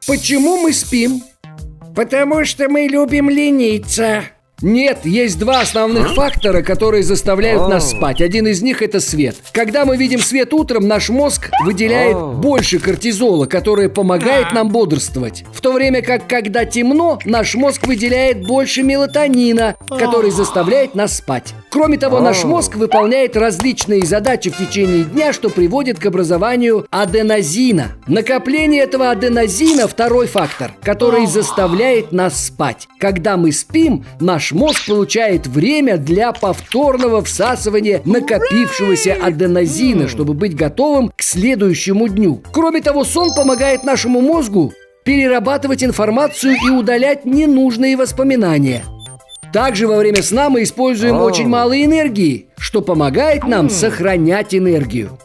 Почему мы спим? Потому что мы любим лениться. Нет, есть два основных фактора, которые заставляют нас спать. Один из них – это свет. Когда мы видим свет утром, наш мозг выделяет больше кортизола, которое помогает нам бодрствовать. В то время как, когда темно, наш мозг выделяет больше мелатонина, который заставляет нас спать. Кроме того, наш мозг выполняет различные задачи в течение дня, что приводит к образованию аденозина. Накопление этого аденозина – второй фактор, который заставляет нас спать. Когда мы спим, наш мозг получает время для повторного всасывания накопившегося аденозина, чтобы быть готовым к следующему дню. Кроме того, сон помогает нашему мозгу перерабатывать информацию и удалять ненужные воспоминания. Также во время сна мы используем очень мало энергии, что помогает нам сохранять энергию.